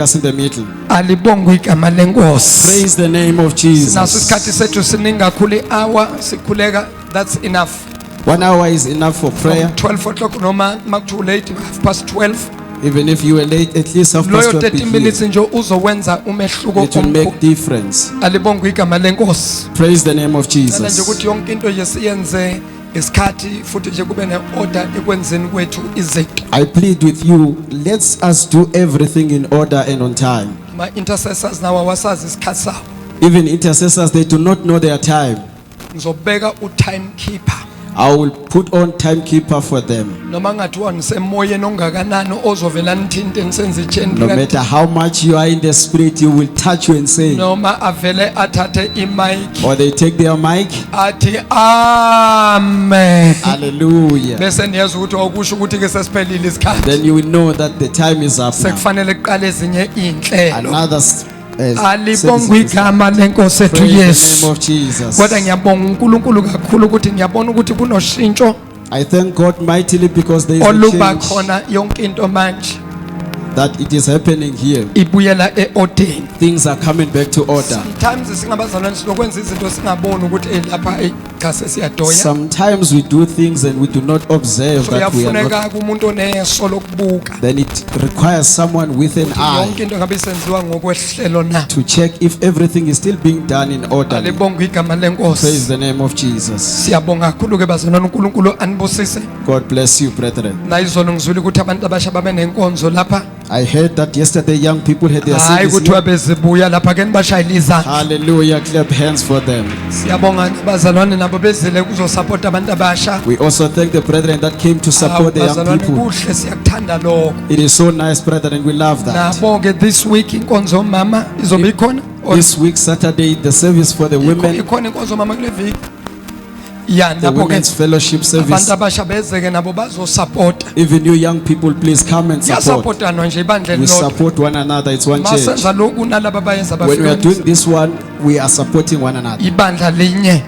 us in the middle. Alibongwe igama lenkosi. Praise the name of Naso Jesus. isikhathi sethu siningi kakhulu hour sikhuleka, that's enough. 1 hour is enough for prayer. 12 o'clock noma makuthi late 12:30. Even if you were late, at least half past Loyo 12 30 be minutes here. nje uzowenza umehluko It will make omkhulu. difference. Alibongwe igama lenkosi. Praise the name of Nje Jesus. ukuthi yonke into nje siyenze isikhathi futhi nje kube ne-order ekwenzeni kwethu izinto. I plead with you, let us do everything in order and on time. Ama-intercessors nawo awasazi isikhathi sawo. Even intercessors, they do not know their time. Ngizobeka u-timekeeper. I will put on timekeeper for them. Noma ngathiwa nisemoyeni ongakanani ozovela nithinte nisenze No matter how much you are in the spirit, you will touch you and say, noma avele athathe imic or they take their mic. athi amen Hallelujah. bese niyazi ukuthi okusho ukuthi ke sesiphelile isikhathi Then you will know that the time is up now. sekufanele kuqale ezinye inhlelo. Another Alibongwe services. igama lenkosi ethu Praise the Yesu. name of Jesus. Kodwa ngiyabonga uNkulunkulu kakhulu ukuthi ngiyabona ukuthi kunoshintsho I thank God mightily because there is a oluba change khona yonke into manje that it is happening here. ibuyela eordeni. Things are coming back to order. Sometimes singabazalwane sinokwenza izinto singaboni ukuthi lapha cha sesiyadoya. Sometimes we do things and we do not observe So that we are not. yafuneka kumuntu oneso lokubuka. Then it requires someone with an Yonke eye into ngabe senziwa ngokwehlelo na. to check if everything is still being done in order. Alibongwe igama Praise lenkosi. the name of Jesus. Siyabonga kakhulu ke bazalwane uNkulunkulu anibusise. God bless you, brethren. Na izolo ngizwile ukuthi abantu abasha babe nenkonzo lapha. I heard that yesterday young people had their Hayi service ukuthi here. bezibuya lapha ke nibashayile izandla. Hallelujah. Clap hands for them. Siyabonga bazalwane nabo bezile kuzosupport abantu abasha. We also thank the brethren that came to support the young Bazalwane people. kuhle siyakuthanda lokho. It is so nice, brethren. We love that. Nabo ke this week inkonzo mama izobe ikhona. This week, Saturday, the service for the women, Ikhona inkonzo mama kule viki. Ya the nabo ke women's fellowship abantu service. abasha bezeke nabo bazosupport. Even you young people, please come and support. Siyasupportana nje ibandla We elilodwa. support one another. It's one church. Masenza lokhu nalabo bayenza When we are doing bafika. this one, we are supporting one another. Ibandla linye.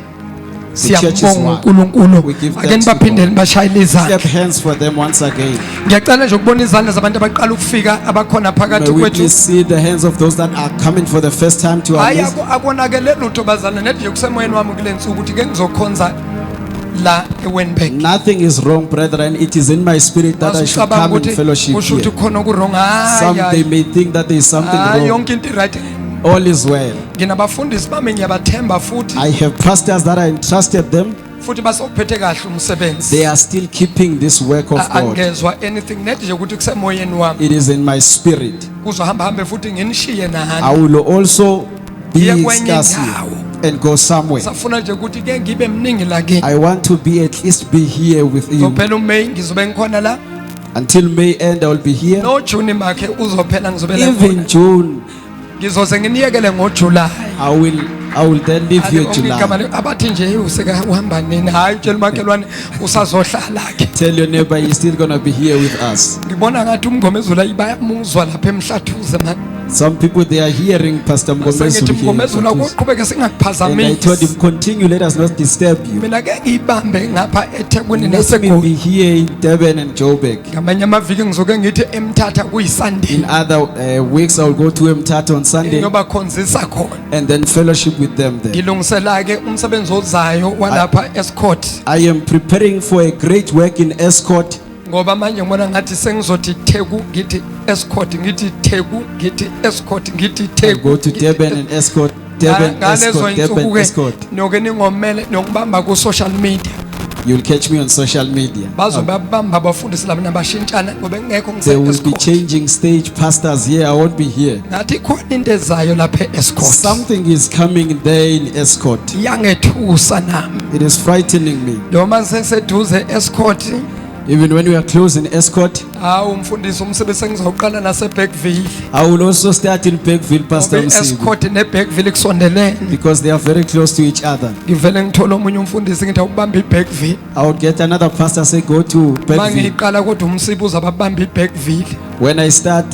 church is Siyabonga one. uNkulunkulu. We give Ake thanks to nibaphindele God. bashayile izandla. Clap hands for them once again. Ngiyacela nje ukubona izandla zabantu abaqala ukufika abakhona May phakathi we kwethu. please see the hands of those that are coming for the first time to our Hayi midst. akonakele lutho bazana nethi kusemoyeni wami kule nsuku ukuthi ke ngizokhonza la eWenbank. Nothing is wrong, brethren. It is in my spirit that I should Basicabanga come in ukuthi fellowship kusho ukuthi here. khona okurong. Some they may think that there is something wrong. Yonke into right. All is well. Nginabafundisi bami ngiyabathemba futhi I have pastors that I entrusted them. futhi basophethe kahle umsebenzi. They are still keeping this work of God. Angezwa anything nethi nje ukuthi kusemoyeni wami It is in my spirit. kuzohamba hambe futhi nginishiye I nahani. will also be Ngiye kwenye discussing indawo. and go somewhere. Safuna nje ukuthi ke ngibe mningi la kini. I want to be at least be here with you. Zophela uMay ngizobe ngikhona la. Until May end, I will be here. No June makhe uzophela ngizobe la. Even June, Ngizoze nginiyekele ngoJuly. I will then leave here July. Abathi nje useka uhamba nini? Hayi tshela umakhelwane usazohlala ke. Tell your neighbor he's still gonna be here with us. Ngibona ngathi umngomezula bayamuzwa lapha emhlathuze man. Some people they are hearing Pastor Sengithi Mgomezulu umngomezula here. kuqhubeke And I singakuphazamisi. told him, continue, let us not disturb you. Mina ke ngibambe ngapha eThekwini Let me naseGoli. be here in Durban and Joburg. Ngamanye amaviki ngizoke ngithi emthatha In kuyiSunday. other weeks, I will go to Mthatha on Sunday Ngoba khonzisa khona. and then fellowship with them there. Ngilungisela ke umsebenzi ozayo walapha Escort. I am preparing for a great work in Escort. Ngoba manje ngibona ngathi sengizothi Theku ngithi Escort ngithi Theku ngithi Escort ngithi I Theku. go to Durban and Escort. Durban, Escort, Durban, Escort. noke ningomele nokubamba ku social media You'll catch me on social media. bazobabamba abafundisi labo nabashintshana ngoba ngekho They will be ngise changing stage pastors here. I won't be here. ngathi khona into ezayo lapha Escort Something is coming there in Escort. yangethusa nami It is frightening me. noma seseduze Escort Even when we are close in Escort, umfundisi umsebenzi sengizawuqala nase Bergville I will also start in Bergville, Pastor ngoba Msibu, Escort ne Bergville kusondelene because they are very close to each other. ngivele ngithola omunye umfundisi ngithi awubamba iBergville I would get another pastor say go to Bergville. mangiqala kodwa umsibu uzababamba iBergville When I start,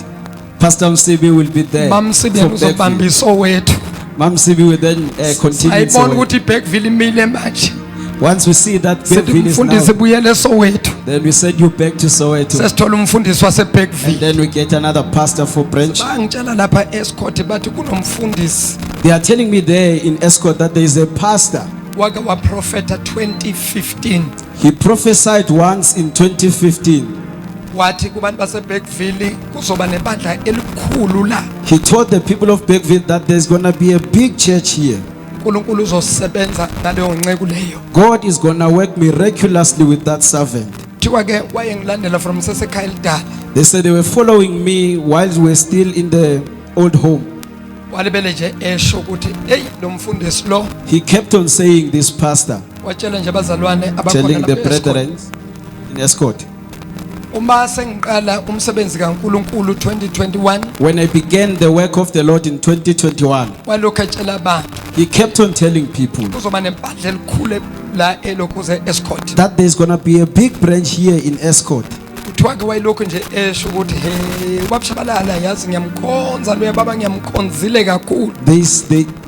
Pastor Msibi will be there. mamsibi from uzobamba Bergville. isowethu Mam Msibi will then continue. ayibona to- ukuthi iBergville imile manje Once we see that sithi Bergville is umfundisi now, buyele Soweto, then we send you back to Soweto. sesithola umfundisi And waseBergville. then we get another pastor for branch. Bangitshela lapha eScott bathi kunomfundisi They are telling me there in Escort that there is a pastor. wake waprofeta 2015 He prophesied once in 2015. wathi kubantu baseBergville kuzoba nebandla elikhulu la. He told the people of Bergville that there's going to be a big church here. uNkulunkulu uzosebenza ngaleyo nceku leyo. God is going to work miraculously with that servant. Thiwa ke wayengilandela from sesekhaya elidala. They said they were following me while we were still in the old home. Walibele nje esho ukuthi hey lo mfundisi lo He kept on saying this pastor, watshela nje abazalwane abakhona telling the lapha eScott. brethren in Escort. Uma sengiqala umsebenzi kaNkulunkulu 2021 When I began the work of the Lord in 2021, walokhu etshela abantu he kept on telling people kuzoba nebandla elikhulu la elokuze eScott. that there's going to be a big branch here in Escort. Kuthiwa ke wayilokhu nje esho ukuthi hey babashabalala yazi ngiyamkhonza lo baba ngiyamkhonzile kakhulu.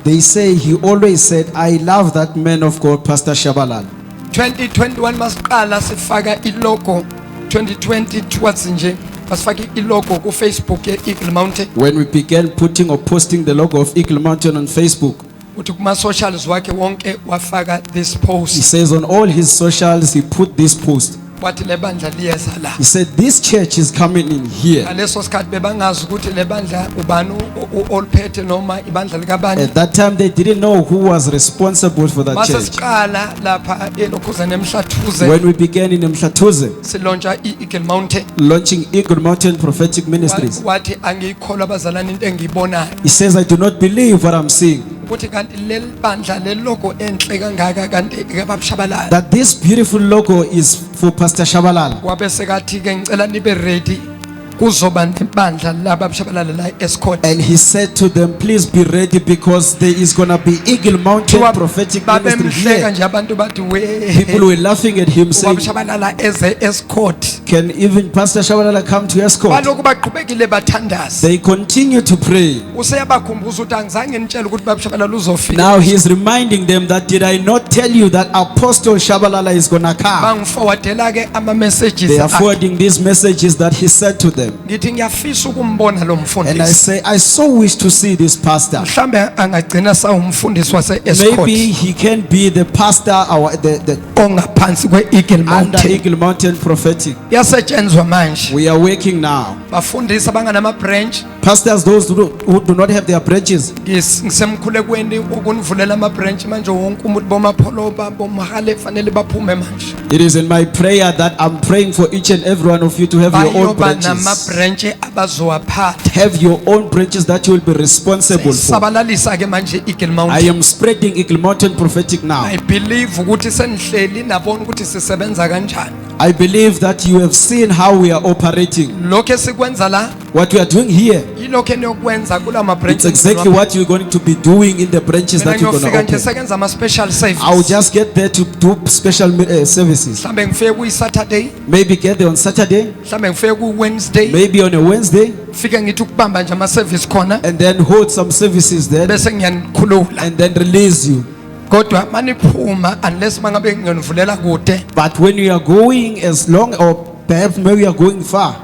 They say he always said, I love that man of God, Pastor Shabalala. 2021 masiqala sifaka ilogo 2020 towards nje basifaka ilogo ku Facebook ye Eagle Mountain When we began putting or posting the logo of Eagle Mountain on Facebook, uthi kuma socials wakhe wonke wafaka this he post says on all his socials, he put this post. wathi lebandla liyeza la. He said, this church is coming in here. Ngaleso sikhathi bebangazi ukuthi lebandla ubani olphethe noma ibandla likabani. At that time, they didn't know who was responsible for that Mase church. siqala lapha elokhuze nemhlathuze When we began in Mhlatuze, silontsha iEagle Mountain launching Eagle Mountain Prophetic Ministries, wathi angiyikholwa abazalwane into engiyibonayo he says, I do not believe what I'm seeing. ukuthi kanti leli bandla lelogo enhle kangaka kanti ke babashabalala. That this beautiful logo is for Pastor Shabalala. Wabe sekathi ke ngicela nibe ready kuzoba nebandla laba abashabalala la eScott. And he said to them, please be ready because there is going to be Eagle Mountain Prophetic Ministry Babemhleka here. nje abantu bathi People we were laughing at him saying, babashabalala eze eScott. can even Pastor Shabalala come to Escort? Baloku baqhubekile bathandaza. They continue to pray. Useyabakhumbuza ukuthi angizange nitshele ukuthi babashabalala uzofika. Now he's reminding them that did I not tell you that Apostle Shabalala is going to come? Bangiforwardela ke ama messages. They are forwarding these messages that he said to them. Ngithi ngiyafisa ukumbona lo And I mfundisi. say, I so wish to see this pastor. Mhlambe angagcina sawumfundisi wase eScott Maybe he can be the pastor or the ongaphansi kweEagle under Mountain. Eagle Mountain Prophetic. Yasetshenzwa manje. We are working now. Bafundisi abanganama branch Pastors, those who do not have their branches, ngisemkhulekweni ukunivulela ama branch manje wonke umuntu bomapholoba bomhale fanele baphume manje. it is in my prayer that I'm praying for each and every one of you to have your own Bayoba nama branches. branch abazowaphatha. Have your own branches that you will be responsible for. Sabalalisa ke manje Eagle I Mountain. am spreading Eagle Mountain Prophetic now. I believe ukuthi senihleli nabona ukuthi sisebenza kanjani. I believe that you have seen how we are operating. Lokho esikwenza la What we are doing here, yilokho eniyokwenza kula ma it's branch. exactly what you're going to be doing in the branches Mina that you're going ngiyofika to nje open. sekenza ama special service. I'll just get there to do special services. Mhlambe ngifike ku Saturday, Maybe get there on Saturday, mhlambe ngifike ku Wednesday, maybe on a Wednesday, fike ngithi ukubamba nje ama service khona and then hold some services there, bese ngiyanikhulula. and then release you. Kodwa maniphuma unless mangabe ngiyonivulela kude, But when you are going as long, or perhaps maybe you are going far,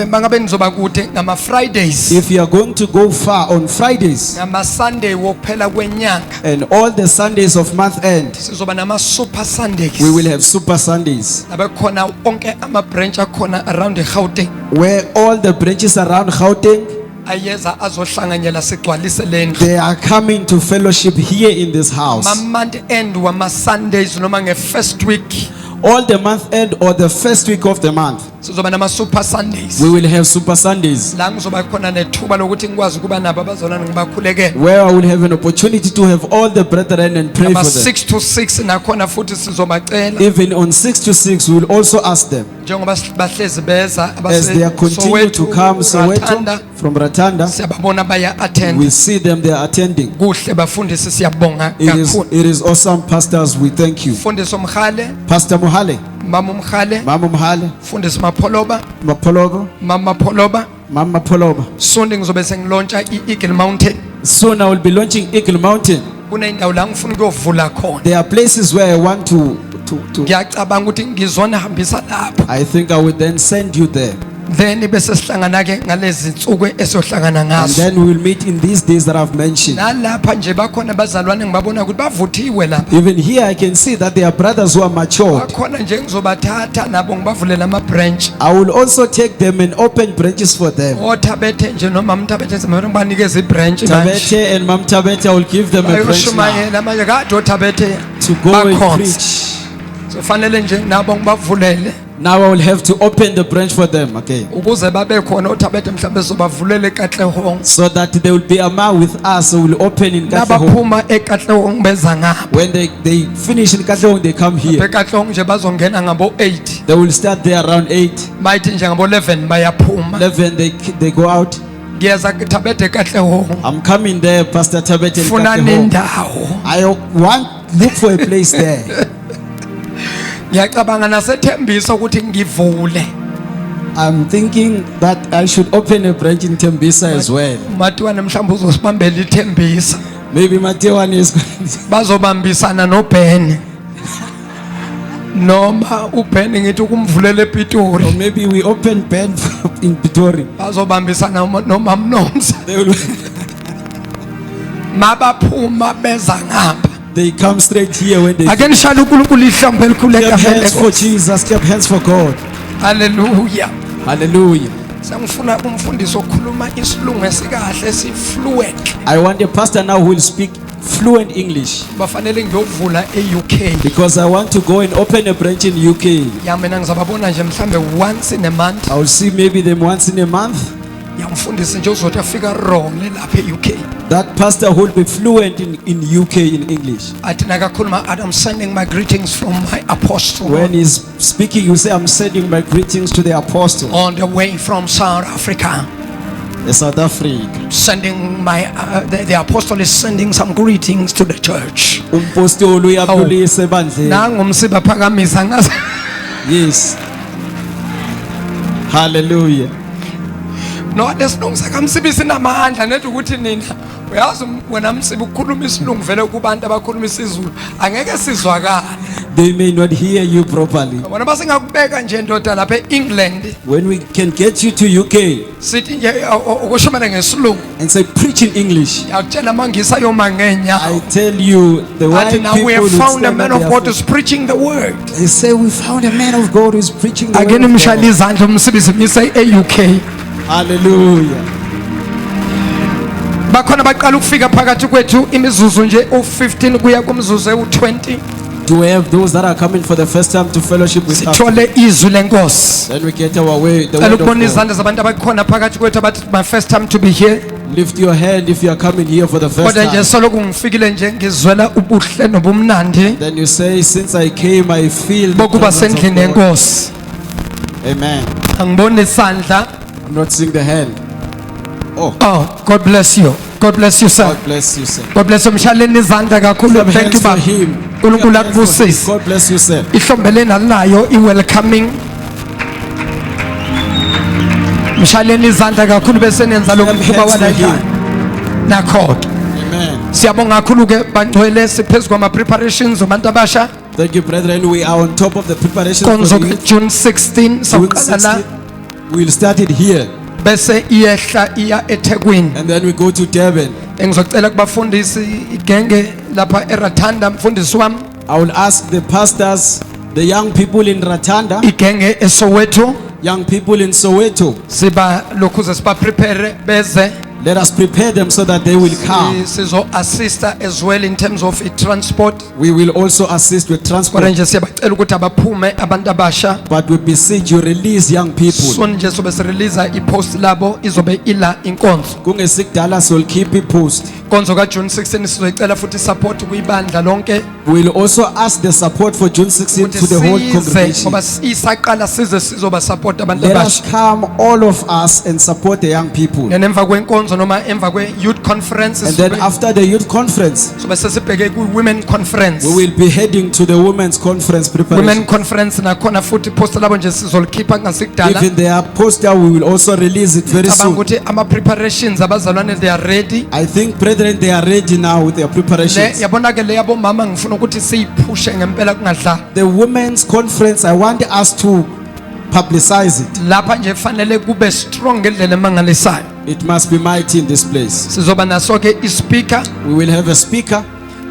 mangabe nizoba kude ngama Fridays, if you are going to go far on Fridays ngama Sunday wokuphela kwenyanga, and all the Sundays of month end, sizoba nama super Sundays. we will have super Sundays Abakhona onke ama branch akhona around eGauteng. where all the branches around Gauteng, Ayeza azohlanganyela sigcwalise lendlu. they are coming to fellowship here in this house. Ma month end wama Sundays noma nge first week All the month end or the first week of the month, sizoba nama super Sundays. we will have super Sundays La ngizoba khona nethuba lokuthi ngikwazi ukuba nabo abazalwane ngibakhuleke. where I will have an opportunity to have all the brethren and pray Ama for them. 6 to 6 nakhona futhi sizobacela Even on 6 to 6, we will also ask them njengoba bahlezi beza as they are continue to come Soweto from Ratanda. siyababona baya attend. We see them, they are attending. Kuhle bafundisi siyabonga kakhulu. It is awesome, pastors. We thank you. Mfundisi Mkhale, Pastor Mohale, Mama Mkhale, Mama Mohale, Mfundisi Mapholoba, Mapologo, Mama Pholoba. Mama Poloba. Sunday ngizobe sengilontsha iEagle Mountain. Soon I will be launching Eagle Mountain. kunendawo la ngifuna ukuyovula khona. There are places where I want to. Ngiyacabanga ukuthi ngizona hambisa lapho. I think I will then send you there. Then bese sihlangana ke ngalezi insuku esohlangana And ngazo. then we will meet in these days that I've mentioned. Nalapha nje bakhona abazalwane ngibabona ukuthi bavuthiwe lapha. Even here I can see that there are brothers who are matured. Bakhona nje ngizobathatha nabo ngibavulela ama branch. I will also take them and open branches for them. Othabethe nje noma mthabethe semara banikeze ibranch manje. Tabete and Mam Tabete, I will give them a branch now Bayoshumayela manje kade othabethe to go and bakhona. preach. So fanele nje nabo ngibavulele Now I will have to open the branch for them, okay? ukuze babe khona othabethe mhlambe sobavulele eKatlehong. So that they will be among with us, who will open in Katlehong. Nabaphuma eKatlehong beza ngapha. When they finish in Katlehong, they come here. eKatlehong nje bazongena ngabo 8. They will start there around 8, Bayithi nje ngabo 11 bayaphuma. 11, they go out. Ngiyeza kuThabethe eKatlehong. I'm coming there, Pastor Tabete in Funa Katlehong. nendawo. I want, look for a place there. Ngiyacabanga naseThembisa ukuthi ngivule. I'm thinking that I should open a branch in Tembisa as well. Matiwane mhlawumbe uzosibambela iThembisa. Maybe Matewan is Bazobambisana noBen. Noma uBen ngithi ukumvulela or ePitori. maybe we open Ben in Pitori. Bazobambisana noma Mnomsa. They will, Mabaphuma beza ngapha. they come straight here when they Ake nishaya uNkulunkulu ihlambe elikhuleka clap hands for vele. Jesus, clap hands for God. Hallelujah. Hallelujah. Sengifuna umfundisi okhuluma isilungu esikahle esifluent. I want a pastor now who will speak fluent English, Bafanele ngiyovula eUK. because I want to go and open a branch in UK. Ya mina ngizababona nje mhlambe once in a month. I will see maybe them once in a month. Yamfundisi nje uzothi afika wrong lapha eUK. That pastor who will be fluent in UK in English. Athi nakakhuluma I'm sending my greetings from my apostle When he's speaking, you say, I'm sending my greetings to the apostle on the way from South Africa. in South Africa. Sending my the apostle is sending some greetings to the church. Umpostoli uyabulisa ebandleni. Nangu umsiba phakamisa ngaze. Yes. Hallelujah. No lesilungu sakamsibisi namandla nethi ukuthi nina uyazi wena msiba ukukhuluma isilungu vele kubantu abakhuluma isiZulu angeke sizwakala. They may not hear you properly. Bona basingakubeka nje ndoda lapha eEngland When we can get you to UK sithi nje ukushumana ngesilungu and say, preach in English, yakutshela mangisa yoma ngenya. I tell you, the white Athi now people we have will found a stand man on of their God feet. who's preaching the word. They say, we found a man of God who is preaching the Ake word of nimshayile God. izandla umsibisi mise eUK. Hallelujah. Bakhona baqala ukufika phakathi kwethu imizuzu nje u15 kuya kumzuzu u20. Do we have those that are coming for the first time to fellowship with us? Sithole izwi lenkosi. Then we get our way, the Cela word of ukubona God. izandla zabantu abakhona phakathi kwethu abathi my first time to be here. Lift your hand if you are coming here for the first Kodwa nje time. soloku ngifikile nje ngizwela ubuhle nobumnandi Then you say, since I came, I feel the bokuba presence of sendlini God. yenkosi. Amen. Angiboni isandla. I'm not seeing the hand. Oh, Oh, God bless you. God bless you sir. God bless you, sir. God bless you mshaleni izandla kakhulu. Clap Thank you hands for baba. him. uNkulunkulu Clap hands for him. akubusise. God bless you, sir. Ihlombeleni alinayo iwelcoming. Mshaleni izandla kakhulu bese nenza Clap lokuthuba hands for wala him. nakho. Amen. Siyabonga kakhulu ke bangcwele siphezulu kwama preparations abantu abasha. Thank you, brethren. We are on top of the preparations Konzo for the ke June 16 June soqala la 16th. We'll start it here, bese iyehla iya eThekwini. and then we go to Durban. Engizocela kubafundisi igenge lapha eRathanda mfundisi wami I will ask the pastors, the young people in Ratanda, igenge eSoweto young people in Soweto. siba lokhuze siba prepare beze. Let us prepare them so that they will come. Sizo assist as well in terms of transport. We will also assist with Kodwa transport, nje siyabacela ukuthi abaphume abantu abasha. but we beseech you, release young people. So nje sobe sirelease ipost labo izobe ila inkonzo. Kungesikudala so we'll keep it post. Konzo ka June 16 sizoyicela futhi support kuyibandla lonke. We will also ask the support for June 16th to the whole Size congregation. ngoba isaqala size sizoba support abantu Let us abasha. come, all of us, and support the young people. Nemva kwenkonzo noma emva kwe youth conference And then after the youth conference, sobe sesibheke ku women conference. we will be heading to the women's conference Women preparation. conference nakhona futhi post labo nje sizolikhipha ngasikudala. Even their poster, we will also release it very Cabanga soon. ukuthi ama preparations abazalwane they are ready. I think, brethren, brethren, they are ready now with their Le preparations. yabona ke le yabo mama ngifuna ukuthi siyiphushe ngempela kungadlala. The women's conference, I want us to publicize it. Lapha nje fanele kube strong ngendlela emangalisayo. It must be mighty in this place. Sizoba naso ke ispeaker We will have a speaker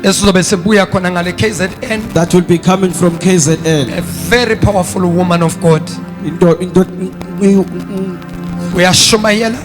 esizobe sebuya khona ngale KZN, that will be coming from KZN. a very powerful woman of God. Uyashumayela,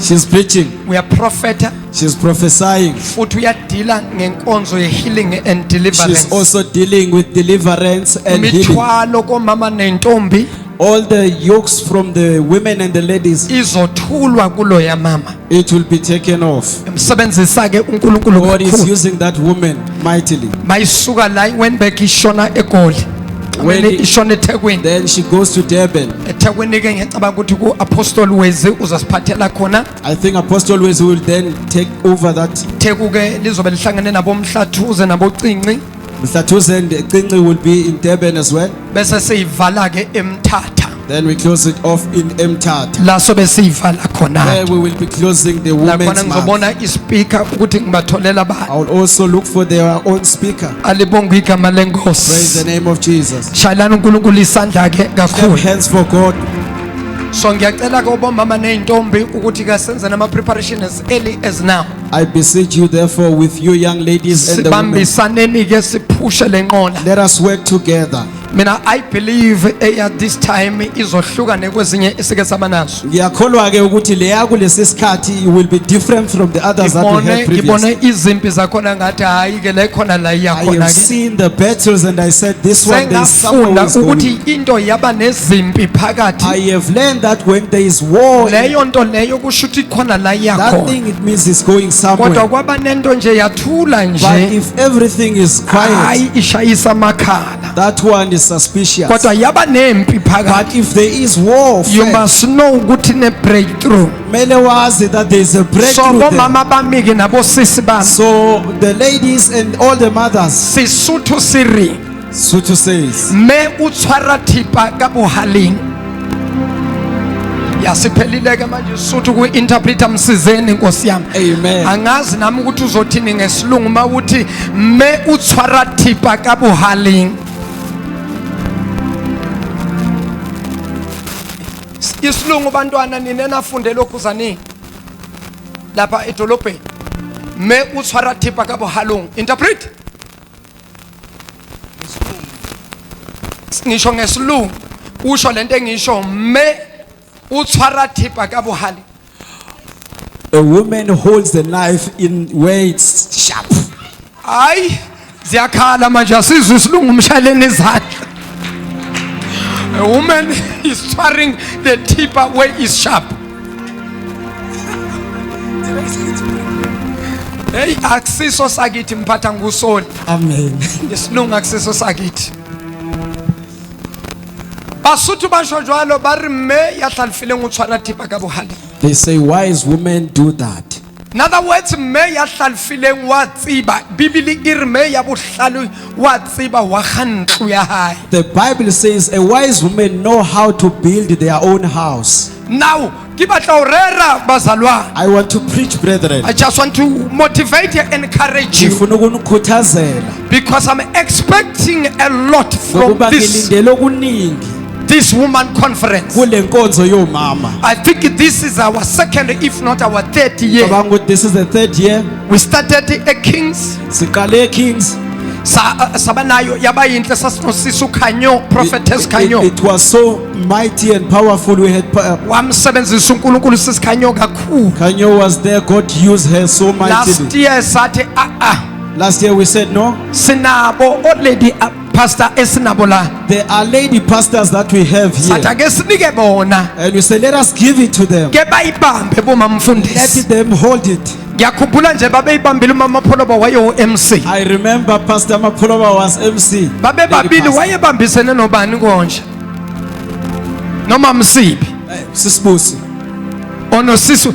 She's preaching, uyaprofeta, she's prophesying. futhi uyadila ngenkonzo ye healing and deliverance. She's also dealing with deliverance and healing. Imithwalo komama nentombi All the yokes from the women and the ladies, izothulwa kulo ya mama. it will be taken off. Emsebenzisa ke uNkulunkulu God is kakhulu. using that woman mightily. Mayisuka la went back ishona eGoli. When Kumele it- ishona eThekwini. Then she goes to Durban. eThekwini ke ngicabanga ukuthi ku Apostle Wezi uzasiphathela khona. I think Apostle Wesley will then take over that. Theku ke lizobe lihlangene nabo Mhlathuze nabo Cinci, Mr. Tuzen Kingri will be in Durban as well. bese siyivala ke eMthatha. Then we close it off in Mthatha. La sobe siyivala khona. There we will be closing the La khona women's month. ngizobona ispeaker ukuthi ngibatholela ba. I will also look for their own speaker. Alibonga igama Praise the lenkosi. name of Jesus. Shayelana uNkulunkulu isandla ke Clap kakhulu. hands for God. So ngiyacela ke obomama neintombi ukuthi ke senze nama preparation as early as now. I beseech you therefore with you young ladies and the women. Sibambisaneni ke siphushe lenqola. Let us work together. Mina I believe at this time izohluka nekwezinye esike sabanazo. Ngiyakholwa ke ukuthi leya kulesi sikhathi will be different from the others that we had previously. Ngibone izimpi zakhona ngathi hayi ke la khona la I iyakhona have ke. seen the battles and I said this one there is someone Sengafunda who is going. ukuthi into yaba nezimpi I phakathi. have learned that when there is war, Leyo nto leyo kusho ukuthi khona la that iyakhona. thing it means it's going Kodwa somewhere. kwaba nento nje yathula But nje. if everything is quiet, Hayi ishayisa amakhala. that one is suspicious. Kodwa yaba nempi But phakathi. if there is war, You friend, must know ukuthi ne breakthrough. mele wazi that there is a So breakthrough there. bomama bamike nabo sisi bami. So the ladies and all the mothers, Sisuthu siri. Sutu says, Me utshwara thipa ka bohaleng. Yasiphelile ke manje Sotho ku interpreter msizeni Nkosi yami. Amen. Angazi nami ukuthi uzothini ngesilungu mawuthi me utshwara thipa ka bohaleng. Isilungu bantwana nine nafunde lokhu zani lapha edolobheni. Me utshwara thipa ka bohaleng. Interpret. Ngisho ngesilungu usho lento engisho me utshwara thipa ka bohaleng. a woman holds the knife in where it's sharp. Hayi ziyakhala manje asizwe isilungu umshaleni izandla. A woman is throwing the tip where is sharp. Hey akusiso sakithi mphatha ngusoni. Amen. Isilungu akusiso sakithi. Basotho ba shojwalo ba re me ya hlalfileng o tshwara thipa ka bohaleng. They say wise women do that. In other words, me ya hlalfileng wa tsiba Bibele e re me ya bohlalo wa tsiba wa gantlo ya hae. The Bible says a wise woman know how to build their own house. Now ke batla o rera bazalwane. I want to preach, brethren. I just want to motivate you and encourage you Ngifuna ukunikhuthazela because I'm expecting a lot from ngokuba this ngilindele okuningi woman conference. kule nkonzo yomama. I think this is our second if not our third year. Cabanga ukuthi this is the third year. We started at Kings. Siqale eKings. Sabanayo yaba yinhle sasinosisa uKhanyo prophetess Khanyo. It was so mighty and powerful. We had Wamsebenzisa uNkulunkulu sisikhanyo kakhulu. Khanyo was there. God used her so Last mightily. year sathi Last year we said no. sinabo already pastor esinabo la. There are lady pastors that we have Sathi here. ake sinike bona. And we say let us give it to them. Ke bayibambe boma mfundisi. Let them hold it. Ngiyakhumbula nje babeyibambile umama Pholoba waye MC. I remember Pastor Mapulova was MC. Babe babili wayebambisene nobani konje. Noma Msibi. Sisibusi. Onosisu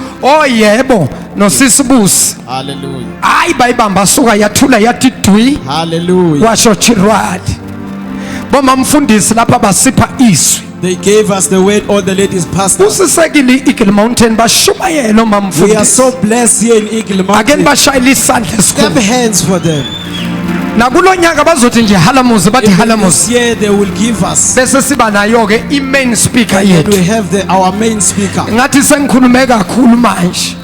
yebo nosisibusi. Hallelujah. Hayi bayibamba suka yathula yathi dwi. Hallelujah. Washo chirwadi. Boma mfundisi lapha basipha izwi. They gave us the word, all the ladies pastors. usisekile Eagle Mountain bashumayela We are mamfundisi so blessed here in Eagle ake Mountain. nibashayile isandla Clap esikhulu hands for them. nakulo nyaka bazothi nje halamuzi bathi Even halamuzi this year they will give us. bese siba nayo ke i-main speaker And then we yethu have our main speaker. ngathi sengikhulume kakhulu manje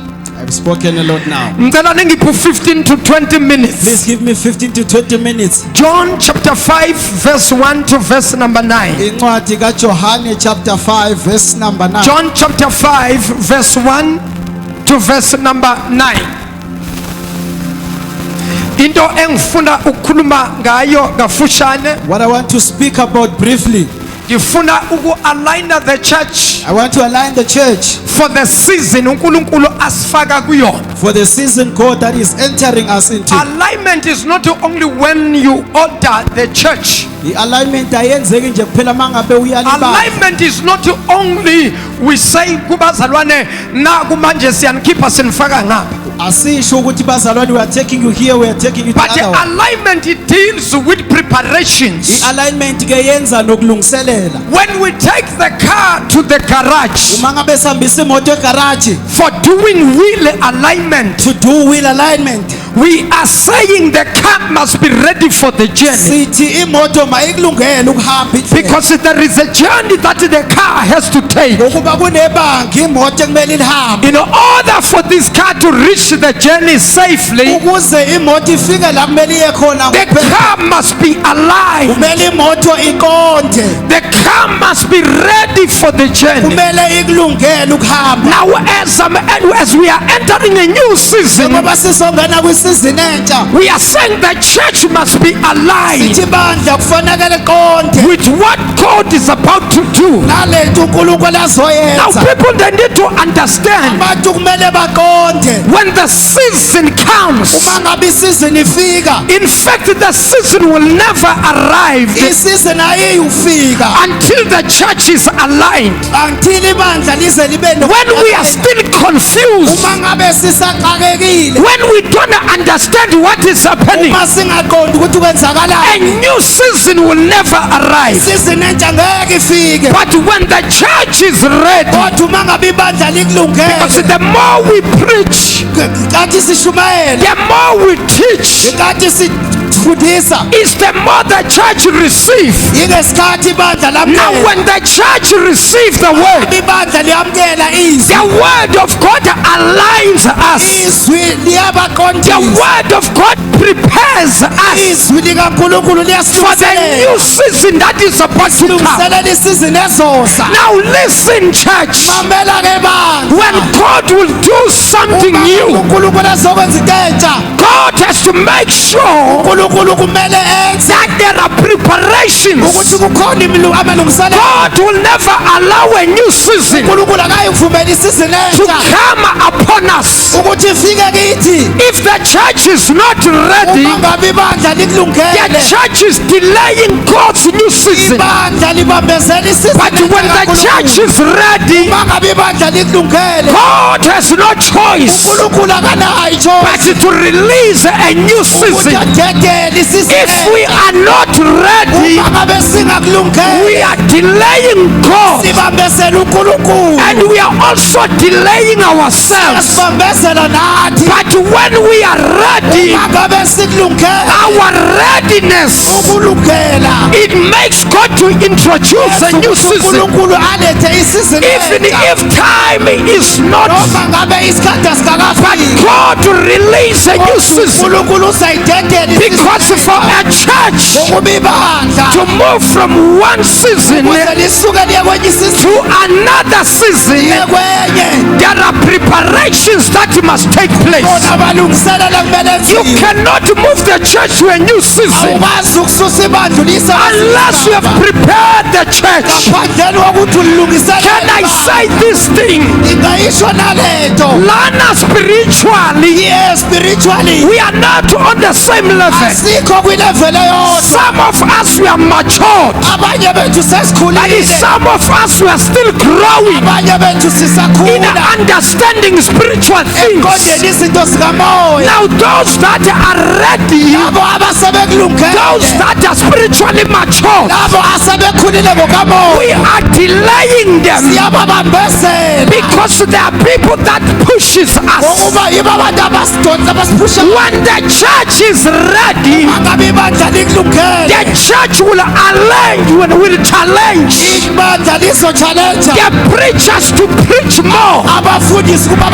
I've spoken a lot now. ngicela ningiphe 15 to 20 Please minutes give me 15 to 20 minutes. John chapter 5 verse 1 to verse number 9 Incwadi kaJohane chapter 5 verse number 9. John chapter 5 verse 1 to verse number 9 into engifuna ukukhuluma ngayo kafushane What I want to speak about briefly, ngifuna uku-aligna the church I want to align the church for the season uNkulunkulu asifaka kuyona. for the season God that is entering us into. Alignment is not only when you order the church. The alignment ayenzeki nje kuphela mangabe uyalibala. Alignment is not only we say kubazalwane na kumanje siyanikhipha sinifaka ngapha. Asisho ukuthi bazalwane we are taking you here, we are taking you to But the other. alignment it deals with preparations. I-alignment ke yenza nokulungiselela. When we take the car to the garage Uma ngabe sihambisa imoto egarage for doing wheel alignment, to do wheel alignment, we are saying the car must be ready for the journey. sithi imoto mayikulungele ukuhamba indlela. Because there is a journey that the car has to take. Ukuba kunebanga imoto ekumele lihambe. In order for this car to reach the journey safely, Ukuze imoto ifike la kumele iye khona the ngokuphepha, car must be aligned. kumele imoto ikonde, The car must be ready for the journey. kumele ikulungele ukuhamba. Now, as we are entering a new season, Ngoba sisongena kwisizini entsha, we are saying the church must be aligned sithi bandla kufanele konde with what God is about to do. nalento uNkulunkulu Now, azoyenza. people they need to understand Abantu kumele bakonde when the season comes. uma ngabe isizini ifika. In fact, the season will never arrive Isizini ayiyufika until the church is aligned. until ibandla lize libe When we are still confused, uma ngabe sisaxakekile, when we don't understand what is happening, uma singaqondi ukuthi a kwenzakalani, new season will never arrive. isizini entsha ngeke ifike. But when the church is ready, Kodwa uma ngabe ibandla because likulungele, the more we preach, kathi sishumayela, the more we teach, kathi sifundisa, is the more the church receive. ingesikhathi ibandla Now, lamukela, when the church receives the word, ibandla liyamukela izwi, the word of God aligns us. izwi The liyabaqondisa, word of God prepares us izwi likaNkulunkulu for the new liyasilungiselela, season that is about to come. silungiselela isizini ezoza. Now listen, church. Mamela ke bandla, When God will do something uma new, uNkulunkulu ezokwenza into entsha, God has to make sure uNkulunkulu kumele enze that there are preparations. ukuthi kukhona amalungiselelo. God will never allow a new season uNkulunkulu akayivumeli isizini to entsha come upon us. ukuthi ifike kithi. If the church is not ready, Uma ngabe ibandla the likulungele, church is delaying God's new season. ibandla libambezela isizini But when the entsha church kaNkulunkulu. is ready, Uma ngabe ibandla likulungele, God has no choice uNkulunkulu akanayo but ichoice to release a new ukuthi season. adedele isizini If we entsha. are not ready, Uma ngabe we singakulungele, are delaying God sibambezela uNkulunkulu, and we are also delaying ourselves. sibambezela nathi. But when we are ready, Uma ngabe sikulungele, our readiness, ukulungela, it makes God to introduce a new season. uNkulunkulu alethe isizini Even entsha. if time is not, Noma ngabe isikhathi but asikakafiki, God to release a new season. uNkulunkulu usayidedela Because for a church ukuba ibandla to move from one season ukuze lisuke liye kwenye isizini to another season, liye kwenye, there are preparations that must take place. khona abalungiselela kumele You enziwe. cannot move the church to a new season Awukwazi ukususa ibandla ulise unless you have prepared the church. ngaphandleni wokuthi ulungisele Can I say this thing? ingayisho nalento Lana spiritual spiritually, Yes, spiritually. we are not on the same level. Asikho kwi-level eyodwa. Some of us we are matured, Abanye bethu but sesikhulile. some of us we are still growing Abanye bethu in sisakhula. understanding spiritual things. Eqondeni izinto zikamoya. Now those that are ready, Labo abasebekulungele. those that are spiritually mature, Labo asebekhulile ngokamoya. we are delaying them Siyababambezela. because there are people that pushes us. Ngokuba yibo abantu abasidonsa abasiphusha. When the church is ready, Mangabe ibandla likulungele. the church will align, will challenge Ibandla lizo-challenge the preachers to preach more. abafundisi kuba If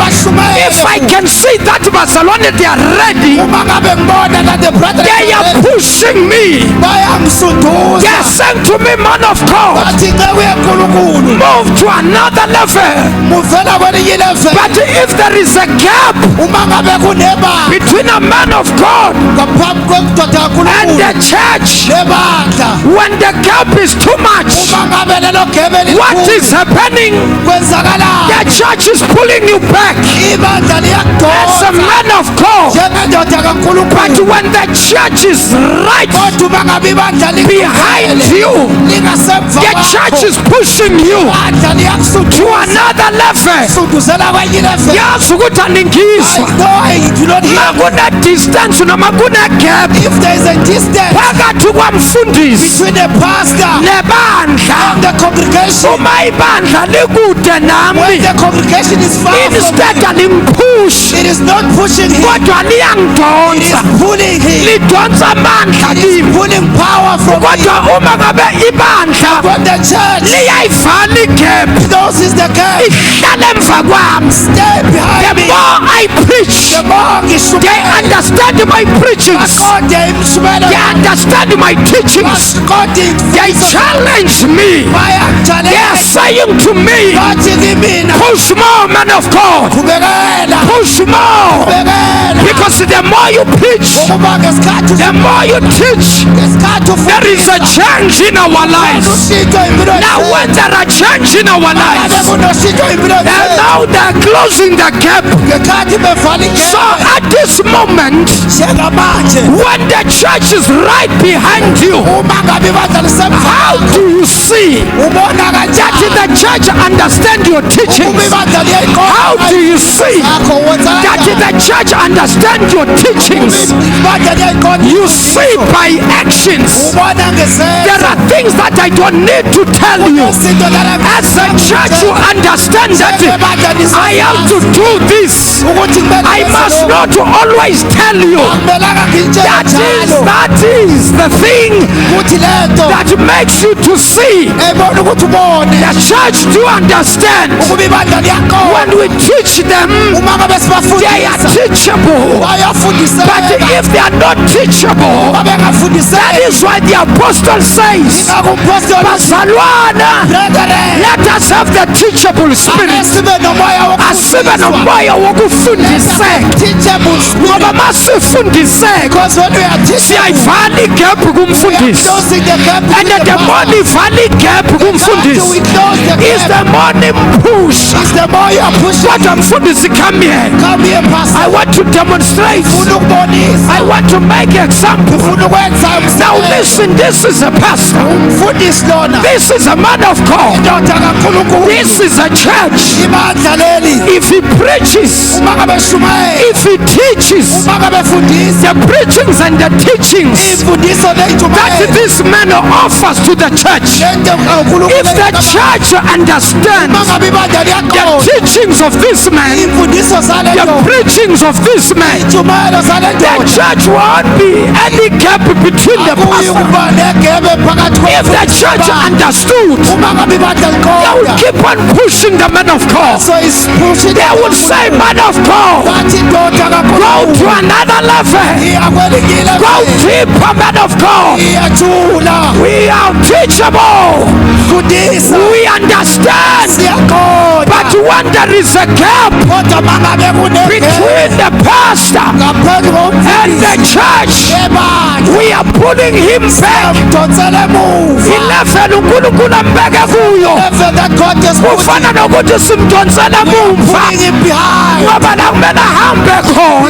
I bashumayela. can see that Barcelona, they are ready, Uma ngabe ngibona that the brother they are pushing me. They bayangisunduza. are saying to me, man of God, Bathi nceku yenkulunkulu move to another level. muvela kwelinye level. But if there is a gap Uma ngabe kunebanga between a man of God ngaphambi kwendoda and the kaNkulunkulu church, nebandla, when the gap is too much, uma ngabe lelo gebe what likhulu is happening? kwenzakalani? The church is pulling you back Ibandla as a liyakudonsa man of God. njengendoda But kaNkulunkulu. when the church is right Kodwa uma ngabe ibandla behind likulungele, you, lingasemva the church is pushing you ibandla to liyakusunduza. another level. Sunduzela kwenye level. Yazi ukuthi andingizwa. I know I do not hear. Makune distance noma kune gap If there is a distance phakathi kwamfundisi between the pastor nebandla, and the congregation, uma ibandla likude when nami, the congregation is far from instead alimpush it is not pushing him, kodwa it is liyangidonsa, pulling him, lidonsa amandla it is kimi. pulling power from him. Kodwa uma ngabe ibandla When the church liyayivala igap, closes the gate, ihlala emva kwami, stay the behind me. more I preach, The more they ngishumela, understand my preachings, baqonde imishumela, they understand my teachings, baqonde they imfundiso, challenge me, they are bayangijayela, saying to me, bathi kimina, push more, man of God, qhubekela, push more, qhubekela. because the more you preach, Ngoba ngesikhathi the more you teach, ngesikhathi there is a change in our lives. ushintsho impilo Now when there are change in our Ngabe lives, kunoshintsho impilo and now they're closing the gap. ngesikhathi bevala So igebe at this moment, njengamanje when the church is right behind you, uma ngabe ibandla lisemva how do you see ubona that kanjani the church understand your ukuba teachings? ibandla How liyayiqonda do you see yakho wenza that the church understand your teachings? ibandla liyayiqonda You see by actions. ubona There ngesenzo are things that I don't need to tell you. izinto As a church, you understand that I have to do this. ukuthi I must not always tell you. kumelanga That is the thing ukuthi lento that makes you to see. ebona ukuthi ubone The church do understand ukuba ibandla liyaqonda when we teach them, uma ngabe they are sibafundisa teachable. bayafundiseka But if they are not teachable, uma that bengafundiseki is why the apostle says, ingakumpostoli bazalwana, brethren let us have the teachable spirit. asibe nomoya Asibe nomoya wokufundiseka, teachable spirit ngoba masifundiseka because when we are teaching siyayivala igap we are kumfundisi, closing the gap and the more nivala igap we kumfundisi close the is gap the more nimpusha. is the more you are pushing Kodwa mfundisi, come here, come here pastor I want to demonstrate, ufuna ukubonisa I want to make example. ufuna ukwenza Now umsebenzi listen, this is a pastor, umfundisi lona this is a man of God, indoda kaNkulunkulu this is a church. ibandla leli If he preaches, uma ngabe shumaye if he teaches, uma ngabe fundisa the preachings and the teachings imfundiso that leyithumayela this man offers to the church, lento kaNkulunkulu if the church uma understands ngabe ibandla the liyaqonda teachings of this man, imfundiso zale the ndoda preachings of this man, itshumayelo zale the ndoda church won't be any gap between the akuyi pastor. kuba negebe phakathi If the church understood, uma ngabe ibandla they would liqonda keep on pushing the man of God. so is pushing They would say, man of God, bathi indoda go kaNkulunkulu to another level, iya kwelinye go level deeper, man of God. iyathula We are teachable, fundisa we understand, siyaqonda but when there is a gap kodwa mangabe kunegebe between the pastor ngaphandle and the komfundisi church, ebandla we are pulling him back. mdonsele emuva Ilevel uNkulunkulu ambeke kuyo level that God has put kufana nokuthi simdonsele mumva, putting him behind ngoba la kumele ahambe khona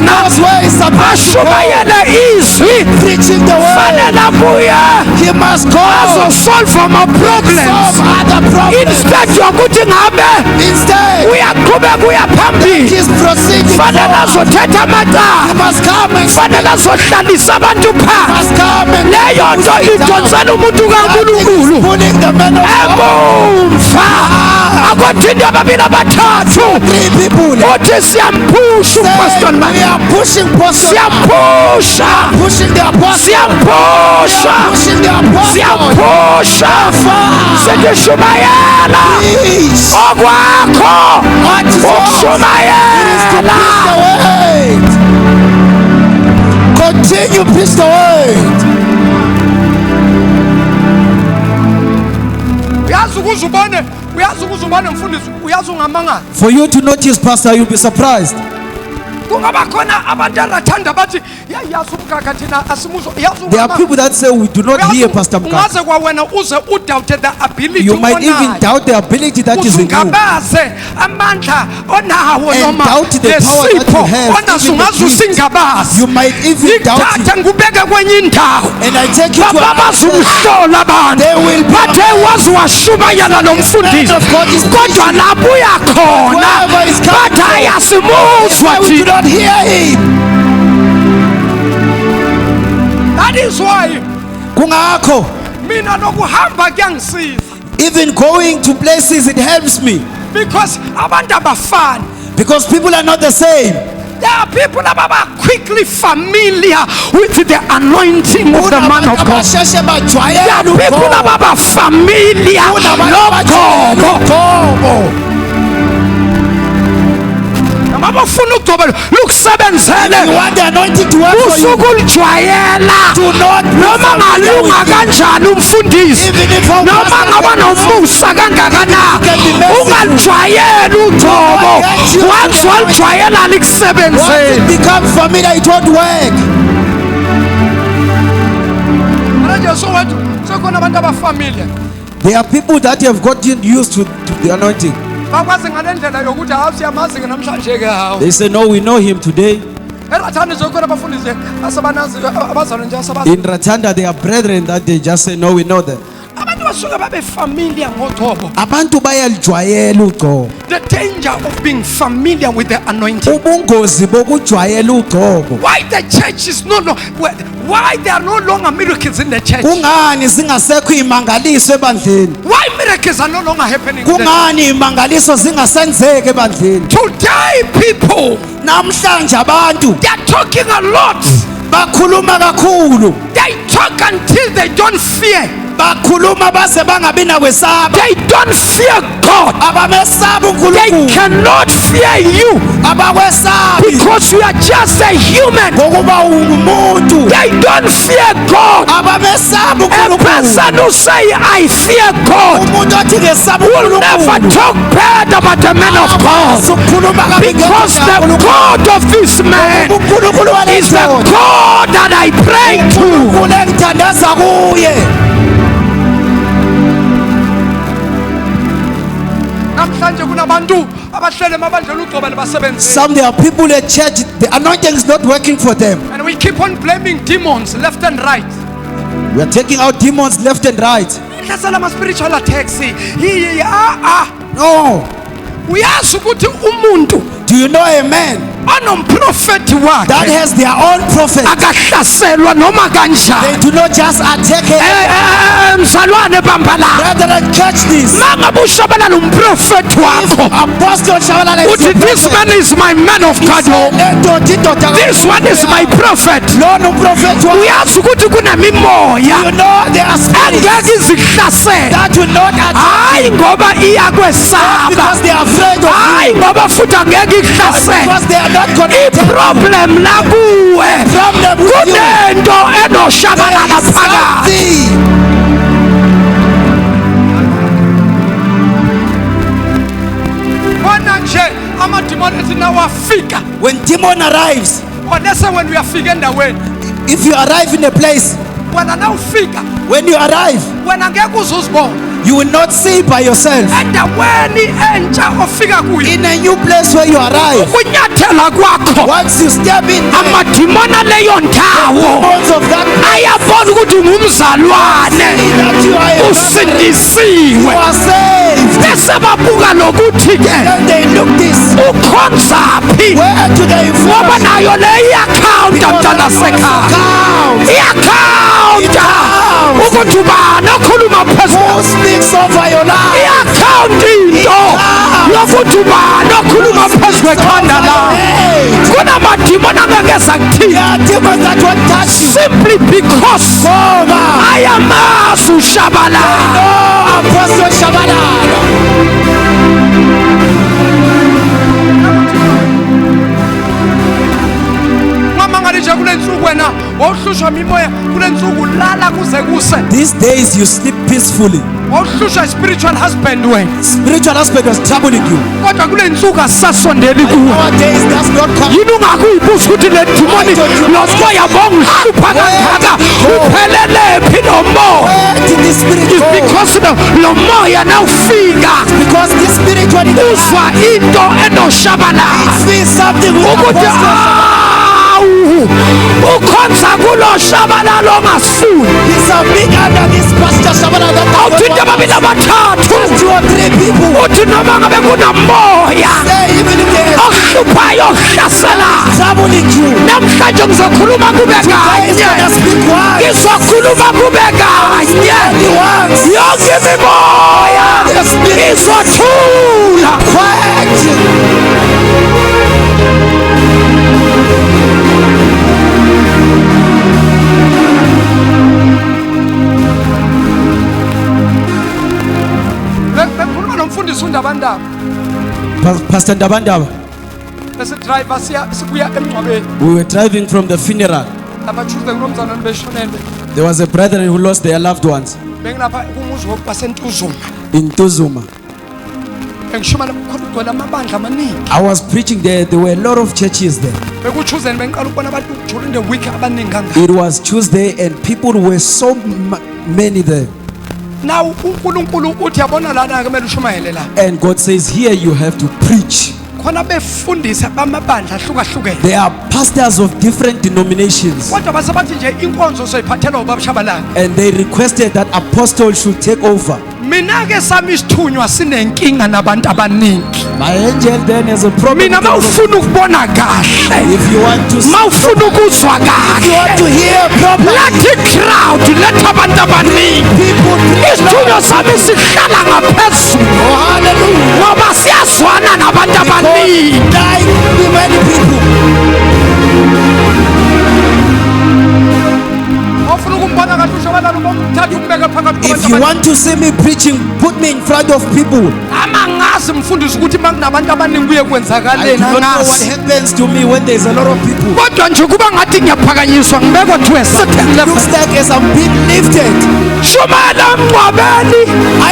supposed to go, ashumayele izwi preaching the word. fanele abuye He must go azosolve ama problems solve other problems. instead yokuthi ngabe Instead, uyaqhubeka uya phambili he's proceeding fanele forward. azothetha He amacala must come and fanele azohlalisa abantu phansi must come and leyo nto idonsela umuntu kaNkulunkulu pulling the men of God. emumva akothinde ababili abathathu Three people. uthi siyampusha upastor We man are pushing Pastor. siyampusha Pushing the apostle. siyampusha Pushing the apostle. siyampusha sendishumayela Please. okwakho What is yours? ukushumayela Continue, preach the word. uyazi ukuze ubone mfundisi uyazi ungamangala For you to notice, Pastor, you'll be surprised. kungaba khona abantu abathanda bathi yazi umkakha thina asimuzwa yazi There are people that say we do not hear Pastor Mkaka. ungaze kwawena uze udoubt the ability You might even doubt the ability that is in you. usungabaze amandla onawo And noma doubt the power that you lesipho have, onaso even the ungaze gift. usingabazi You might even doubt it. ngithatha ngubeke kwenye indawo And I take you to baba another place. bazumhlola abantu They will be bathe wazi washumayela nomfundisi of God is kodwa lapho uyakhona Wherever is coming bathi from. ayasimuzwa Why we do thina not hear him? that is why Kungakho, mina nokuhamba kuyangisiza even going to places, it helps me. because abantu abafani Because people are not the same. there are people ababa quickly familiar with the anointing of the man of God Abasheshe bajwayele there are people ugogo. ababa familiar Kunabantu bajwayele nogogo ugogo. noma ufuna ugcobo You lukusebenzele want the anointing to work for you. usuku ulijwayela Do not be noma familiar with ngalunga it. kanjani umfundisi Even if I'm noma ngaba nomusa kangakanani can be merciful. ungalijwayeli ugcobo Get you once to the walijwayela Once likusebenzele it becomes familiar, it won't work. manje sowethu sekhona abantu abafamiliar There are people that have gotten used to the anointing. bakwazi ngale ndlela yokuthi hawu siyamazi-ke namhlanje-ke hawu They say, no, we know him today. erathani zokhona abafundisi asabanaziyo abazalwa nje asabazi In Ratanda, they are brethren that they just say, no, we know them. abantu basuke babe familiar ngogcobo Abantu bayalijwayela ugcobo. the danger of being familiar with the anointing Ubungozi bokujwayela ugcobo. why the church is why there are no longer miracles in the church Kungani singasekho imangaliso ebandleni? why miracles are no longer happening in the church? Kungani imangaliso zingasenzeki ebandleni? Today people Namhlanje abantu they are talking a lot bakhuluma kakhulu. they talk until they don't fear Bakhuluma baze bangabi nakwesaba. they don't fear God Abamesaba they uNkulunkulu. cannot fear you Abakwesabi because you are just a human ngokuba ungumuntu. they don't fear God Abamesaba a uNkulunkulu. person who say I fear God Umuntu othi ngesaba will never uNkulunkulu. talk bad about the man of God Ukukhuluma kabi because the ngekho God of this man uNkulunkulu is the walendoda. God that I pray to. uNkulunkulu engithandaza kuye. Namhlanje kunabantu abahlele emabandleni ugcoba libasebenzile Some there are people at church, the anointing is not working for them. and we keep on blaming demons left and right. We are taking out demons left and right. Ihlasela ama-spiritual attacks No. uyazi ukuthi umuntu Do you know a man onomprofethi that wakhe has their own prophet? akahlaselwa noma They kanjani do not just attack him. mzalwane bambala Rather than catch this. mangabe ushobela nomprofethi wakho Apostle Shabalala is uthi your this prophet. man is my man of God this one is my prophet Lona uprofethi wakho. uyazi ukuthi kunemimoya You know there are spirits engeke izihlasele that will not attack hayi ngoba iyakwesaba because they are afraid of hayi you. ngoba futhi angeke ihlasele Because they are not connected. iproblem lakuwe Problem with you. kunento enoshabalala There is phakathi something. kona nje amadimoni ethi nawafika When demon arrives, onese wena uyafika endaweni if you arrive in a place, wena nawufika when you arrive, wena ngeke uze uzibone You will not say by yourself. endaweni entsha ofika kuyo In a new place where you arrive, kunyathela kwakho once you step in there, amadimona leyo ndawo bones of that place ayabona ukuthi ngumzalwane see that you are a family. usindisiwe You are saved. bese babuka lokuthi ke Then they look this. ukhonzaphi Where do they ngoba fall? nayo le iakhawunti mntana sekhaya Count. iakhawunta ukuthi ubani okhuluma Who phezulu speaks over your life? iakhawunti into yokuthi ubani okhuluma phezu kwekhanda lakho kunamadimoni angekeza There kuthina are demons that won't touch you. simply because Over. ayamazi ushabalala Oh, Apostle Shabalala. ngamangale nje kule nsuku wena wawuhlushwa mimoya kule nsuku lala kuze kuse These days you sleep peacefully. wawuhlushwa spiritual husband wena Spiritual aspect was troubling you. kodwa kule nsuku asisasondeli kuwe Nowadays that's not coming. yini ungakuyibuza ukuthi le dimoni lomoya bongihlupha kangaka uphelele nomoya Where did the spirit is go? because lo moya nawufika Because this spirit when it uzwa into enoshabalala feels something with ukuthi Apostle. awu ukhonza kulo shabalala ongasifuni He's a big under this Pastor Shabalala. that awuthi doesn't into want ababili abathathu just 2 or 3 people. uthi noma ngabe kunamoya Say even if there is ohluphayo ohlasela troubling you, namhlanje ngizokhuluma kube God is kanye gonna speak once. ngizokhuluma kube kanye Only once. yonke imimoya The spirit izothula quiet. bekhuluma nomfundisi undabandaba Pastor Ndabandaba, besidrayiva sibuya emngcwabeni we were driving from the funeral. abathuze kunomzalwane beshonele There was a brethren who lost their loved ones bengilapha kumuzi wasentuzuma in Tuzuma. bengishumana khona kugcwele amabandla amaningi I was preaching there. There were a lot of churches there. bekuthuzeni bengiqala ukubona abantu during the week abaningi kangaka It was Tuesday and people were so many there. naw uNkulunkulu uthi yabona lana kumele ushumayele la And God says, here you have to preach. khona befundisa bamabandla ahlukahlukene There are pastors of different denominations. kodwa basebathi nje inkonzo soyiphathelwa ubabashabalala And they requested that apostle should take over. mina ke sami isithunywa sinenkinga nabantu abaningi My angel then has a problem. mina mawufuna ukubona kahle If you want to see, mawufuna ukuzwa you want kahle to hear properly, lethi crowd letha abantu abaningi people preach. isithunywa sami sihlala ngaphezulu Oh, hallelujah. ngoba siyazwana nabantu abaningi Like many people. awufuna ukumbona kahle ushabalala ubomthatha umbeke phakathi If you want to see me preaching, put me in front of people. ama ngazi mfundisi ukuthi uma kunabantu abaningi kuye I do kwenzakaleni not know what angazi happens to me when there's a lot of people. kodwa nje kuba ngathi ngiyaphakanyiswa ngibekwa to a certain level Looks like as I'm being lifted. shumela emngcwabeni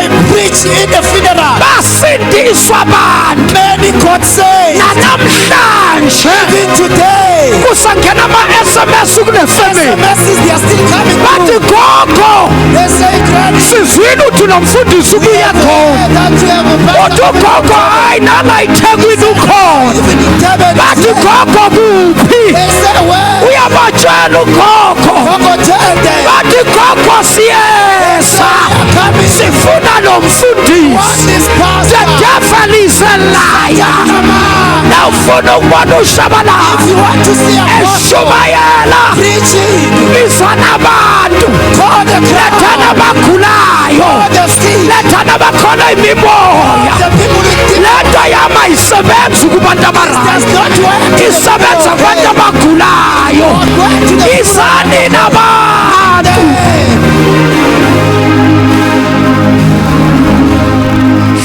I preach in the funeral. basindiswa abantu Many God say, nanamhlanje even today, kusangena ama-sms kule family SMSs they are still coming bathi through. gogo They say, Granny, sizwile uthi lo mfundisi ubuye khona that you have a uthi pastor. ugogo hayi nala ithekwini ukhona Even in Durban, bathi gogo kuphi they say, well, uyabatshela ugogo Gogo tell them, bathi gogo siyeza coming sifuna lo on mfundisi this the pastor. devil is a liar Come on. na ufuna ukubona ushabalala If you want to see a pastor eshumayela preaching, biza nabantu call the letha crowd, nabagulayo call the sick, letha nabakhola imimoya the people with demons. lento yama isebenzi kubantu Does abarayo not work. isebenza kubantu abagulayo Going to the izani nabantu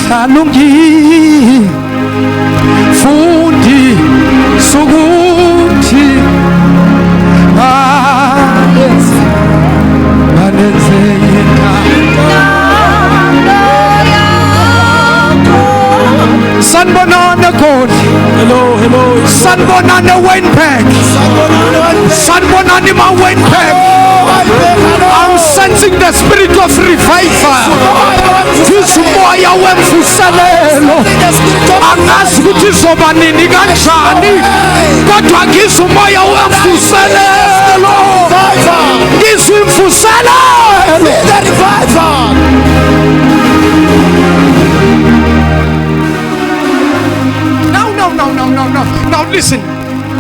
hlalungi fundi sukuthi sanibonana khona Hello, hello. sanibonana Wynberg sanibonana ima-Wynberg I'm sensing the spirit of revival wemvuselelo angazi ukuthi izoba nini kanjani kodwa ngizwa umoya wemvuselelo ngizwa imvuselelo now listen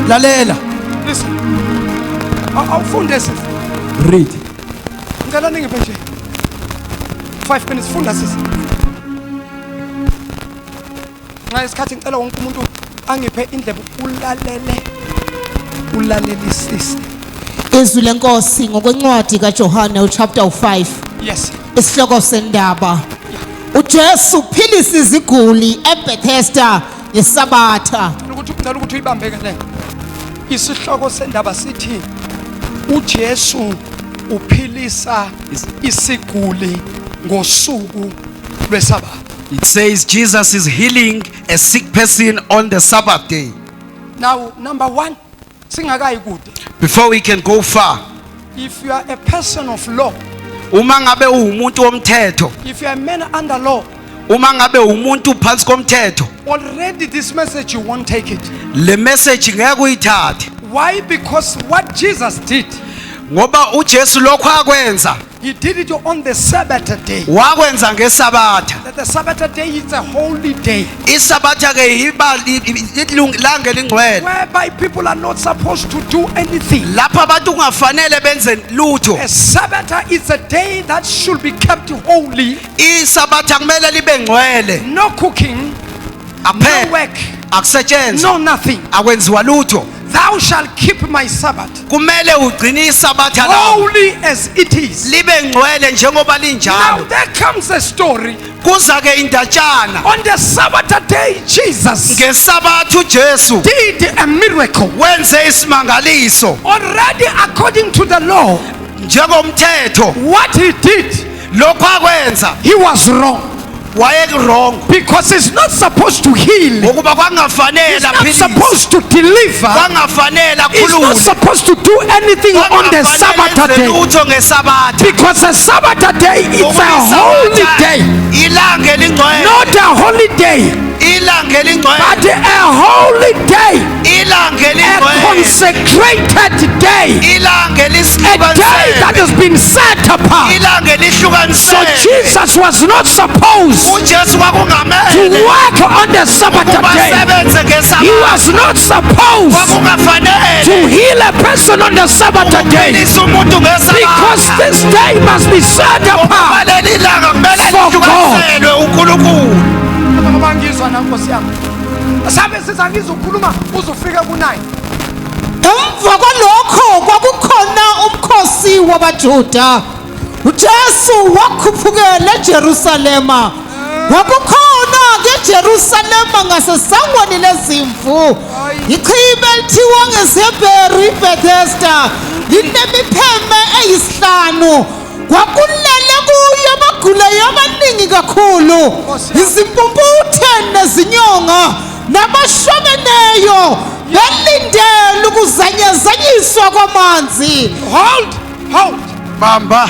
lalela awufunde sisi read ngicela ningiphe nje 5 minutes funda sisi nxa isikhathi ngicela wonke umuntu angiphe indlebe ulalelisise Izwi lenkosi ngokwencwadi kaJohane chapter 5 yes isihloko sendaba uJesu uphilisa iziguli eBethesda ngeSabatha ngicela ukuthi uyibambeke le isihloko sendaba sithi uJesu uphilisa isiguli ngosuku lweSabatha. It says Jesus is healing a sick person on the Sabbath day. Now number 1 singakayi kude, Before we can go far, if you are a person of law, uma ngabe umuntu womthetho, if you are a man under law, uma ngabe umuntu phansi komthetho, already this message you won't take it. le message ngeke uyithathe. Why? Because what Jesus did, Ngoba uJesu lokho akwenza, he did it on the Sabbath day. wakwenza ngeSabatha. That the Sabbath day is a holy day Isabatha ke ilanga elingcwele. whereby people are not supposed to do anything. Lapha abantu kungafanele benze lutho. A Sabbath is a day that should be kept holy. Isabatha kumele libe ngcwele. No cooking, no Aphela, work, akusetshenzwe, no nothing. akwenziwa lutho. Thou shalt keep my Sabbath Kumele ugcine isabatha lawo holy as it is. libe ngcwele njengoba Now linjalo. there comes a story. Kuza ke indatshana On the Sabbath day, Jesus ngesabatha uJesu did a miracle. wenze isimangaliso Already according to the law, njengomthetho. what he did, Lokho akwenza he was wrong. wrong Because he's not supposed to heal. ngokuba kwangafanele He's not aphilise, supposed to deliver. kwangafanele He's not akhulume, supposed to do anything on the Sabbath kwangafanele day. lutho ngesabatha. Because the Sabbath day is a holy day. Ilanga elingcwele, Not a holiday, ilanga elingcwele, but a holy day. ilanga A elingcwele, consecrated day. ilanga A day elihlukanisele, that has been set apart. ilanga So elihlukanisele. Jesus was not supposed uJesu to kwakungamele work on the Sabbath day. ubasebenze He ngesabatha, was not supposed to kwakungafanele heal a person on the Sabbath day. uphilise umuntu Because ngesabatha. this day must be set apart. Kubalele ilanga kumele For lihlukaniselwe uNkulunkulu. Abangizwa na Nkosi yami. Sabe sizangizwa ukukhuluma uzofika ku9. Emva kwalokho kwakukhona umkhosi wabaJuda uJesu wakhuphukela eJerusalema wakukhona ngeJerusalema ngasesangweni lezimvu ichibi elithiwa ngeHebheru iBethesda linemipheme eyisihlanu kwakulele kuyo abagulayo abaningi kakhulu izimpumputhe nezinyonga nabashwebeneyo belindele ukuzanyazanyiswa kwamanzi. Hold. Bamba,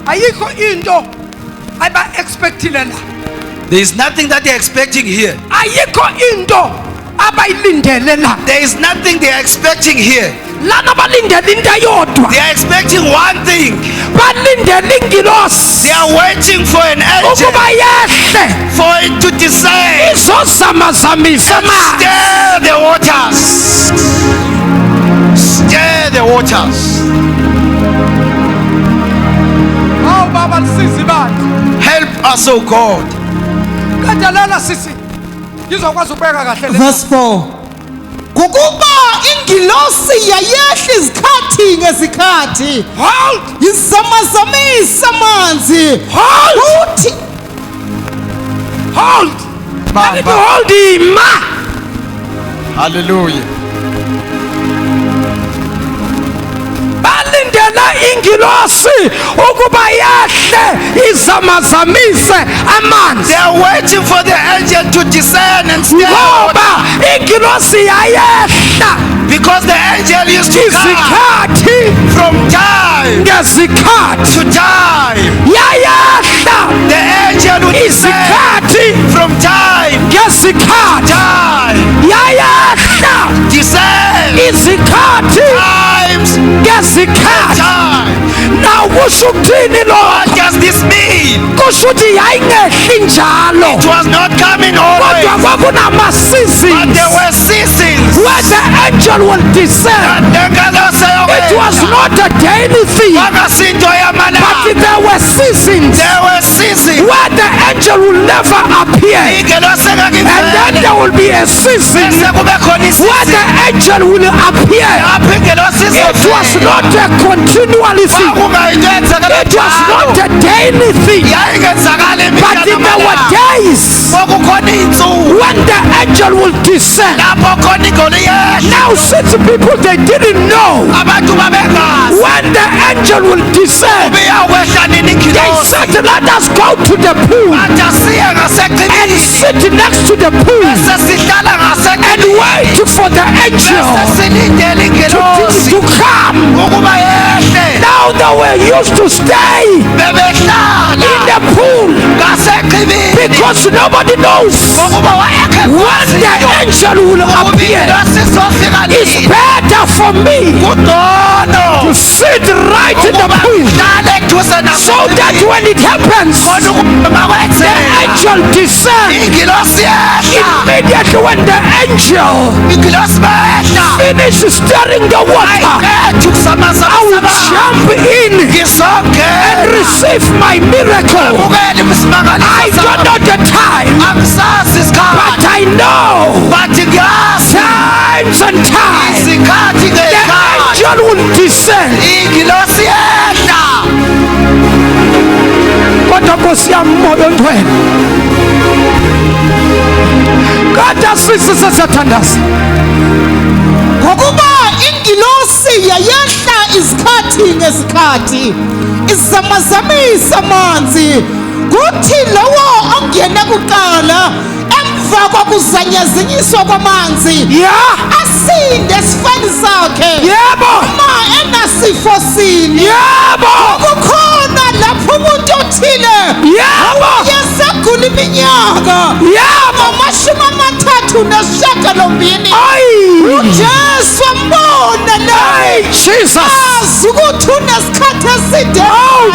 Ayikho into aba expectile la. there is nothing that they are expecting here. Ayikho into abayilindele la. There is nothing they are expecting here. Lana balindele into yodwa. They are expecting one thing. Balindele ingilosi. They are waiting for an angel Ukuba yehle for it to descend. izozamazamisa amanzi. Stir the waters. Stir the waters. Hawu baba lisizi bantu. Help us, oh God. Kanjalo sisi. Ngizokwazi ukubeka kahle le. Verse 4 kukuba ingilosi yayehla izikhathi ngezikhathi Hold. izamazamisa amanzi uthi Hold. Let me hold him. Hallelujah. Balindela ingilosi ukuba yehle izamazamise amanzi. They are waiting for the angel to descend and stir the Ngoba water. ingilosi yayehla Because the angel used to come izikhathi from time ngezikhathi to time. yayehla The angel would descend izikhathi from time ngezikhathi time. yayehla Descend izikhathi times ngezikhathi time. naw kusho ukuthini lo What does this mean? kusho ukuthi yayingehli njalo It was not coming always, kodwa but kwakunama-seasons there were seasons. where the angel will descend. It was not a daily thing, but there were seasons There were seasons. where the angel will never appear, and then there will be a season where the angel will appear. It was not a continual thing, it was not a daily thing, but there were days when the angel will descend. Now since people they didn't know when the angel will descend, they said let us go to the pool and sit next to the pool and wait for the angel to come. Now they were used to stay in the pool because nobody knows when the angel will appear. It's better for me to sit right in the pool so that when it happens the angel descends. Immediately when the angel finishes stirring the water, I will jump in and receive my miracle. I don't know the time, but I know times and times the angel will descend. Kodwa Nkosi yami moyo ongcwele, kodwa sisi sesathandaza ngokuba ingilosi yayehla izikhathi ngezikhathi izamazamisa amanzi kuthi lowo ongena kuqala emva kokuzanyazinyiswa kwamanzi asinde esifeni sakhe uma enasifo sini kukhona lapho umuntu othile yesegula iminyaka ngo-38 uJesu ambona naye azi ukuthi unesikhathi eside